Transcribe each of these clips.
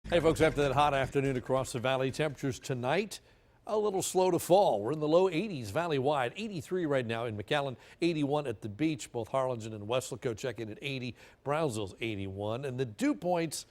Hey folks, after that hot afternoon across the valley, temperatures tonight a little slow to fall. We're in the low 80s valley-wide, 83 right now in McAllen, 81 at the beach. Both Harlingen and Weslaco checking at 80, Brownsville's 81, and the dew points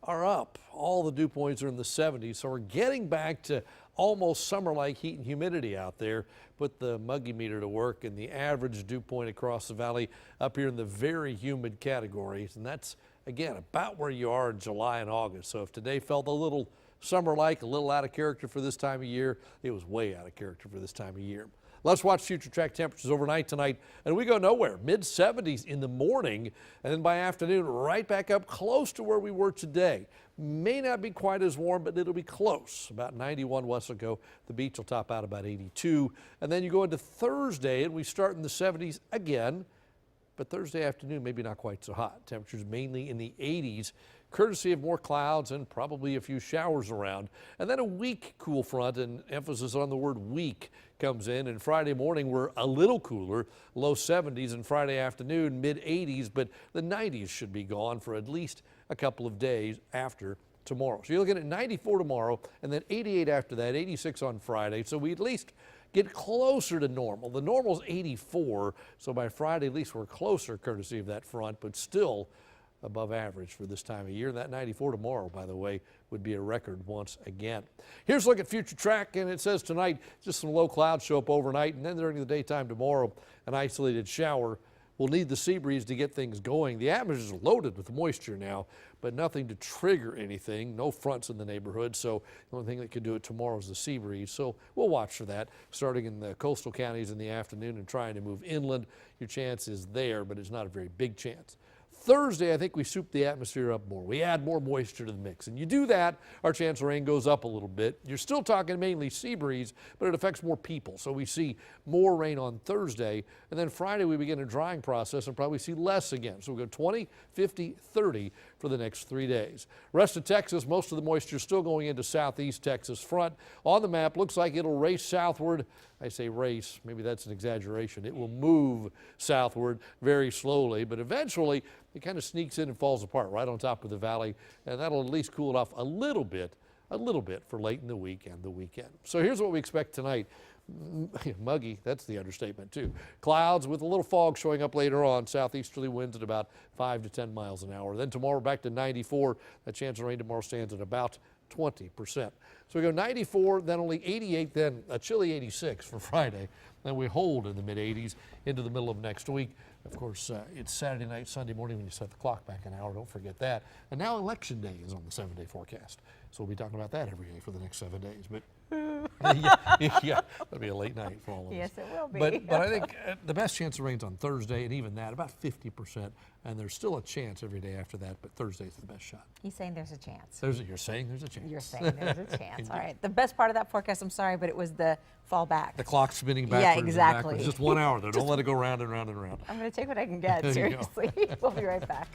are up. All the dew points are in the 70s, so we're getting back to almost summer-like heat and humidity out there. Put the muggy meter to work, and the average dew point across the valley up here in the very humid categories, and that's again about where you are in July and August. So if today felt a little summer-like, a little out of character for this time of year, it was way out of character for this time of year. Let's watch future track temperatures overnight tonight, and we go nowhere. Mid-70s in the morning, and then by afternoon, right back up close to where we were today. May not be quite as warm, but it'll be close. About 91 Weslaco. The beach will top out about 82. And then you go into Thursday, and we start in the 70s again. But Thursday afternoon, maybe not quite so hot. Temperatures mainly in the 80s, courtesy of more clouds and probably a few showers around. And then a weak cool front, and emphasis on the word weak, comes in. And Friday morning, we're a little cooler, low 70s, and Friday afternoon, mid 80s, but the 90s should be gone for at least a couple of days after tomorrow. So you're looking at 94 tomorrow, and then 88 after that, 86 on Friday. So we at least get closer to normal. The normal's 84, so by Friday at least we're closer courtesy of that front, but still above average for this time of year. That 94 tomorrow, by the way, would be a record once again. Here's a look at future track, and it says tonight just some low clouds show up overnight, and then during the daytime tomorrow an isolated shower. We'll need the sea breeze to get things going. The atmosphere is loaded with moisture now, but nothing to trigger anything. No fronts in the neighborhood, so the only thing that could do it tomorrow is the sea breeze. So we'll watch for that, starting in the coastal counties in the afternoon and trying to move inland. Your chance is there, but it's not a very big chance. Thursday, I think we soup the atmosphere up more. We add more moisture to the mix, and you do that, our chance of rain goes up a little bit. You're still talking mainly sea breeze, but it affects more people, so we see more rain on Thursday, and then Friday we begin a drying process and probably see less again. So we'll go 20, 50, 30 for the next 3 days. Rest of Texas, most of the moisture still going into southeast Texas front. On the map, looks like it'll race southward. I say race, maybe that's an exaggeration. It will move southward very slowly, but eventually it kind of sneaks in and falls apart right on top of the valley, and that'll at least cool it off a little bit for late in the week and the weekend. So here's what we expect tonight. Muggy, that's the understatement too. Clouds with a little fog showing up later on. Southeasterly winds at about 5 to 10 miles an hour. Then tomorrow back to 94. That chance of rain tomorrow stands at about 20%. So we go 94, then only 88, then a chilly 86 for Friday. Then we hold in the mid 80s into the middle of next week. Of course, it's Saturday night, Sunday morning when you set the clock back an hour. Don't forget that. And now Election Day is on the 7-day forecast. So we'll be talking about that every day for the next 7 days. But yeah, that'll be a late night for all of us. Yes, it will be. But I think the best chance of rain's on Thursday, and even that, about 50%. And there's still a chance every day after that, but Thursday's the best shot. He's saying there's a chance. You're saying there's a chance. You're saying there's a chance. All right. The best part of that forecast, I'm sorry, but it was the fall back. The clock spinning backwards. Yeah, exactly. And backwards. Just 1 hour, though. Don't let it go round and round and round. I'm going to take what I can get, seriously. We'll be right back.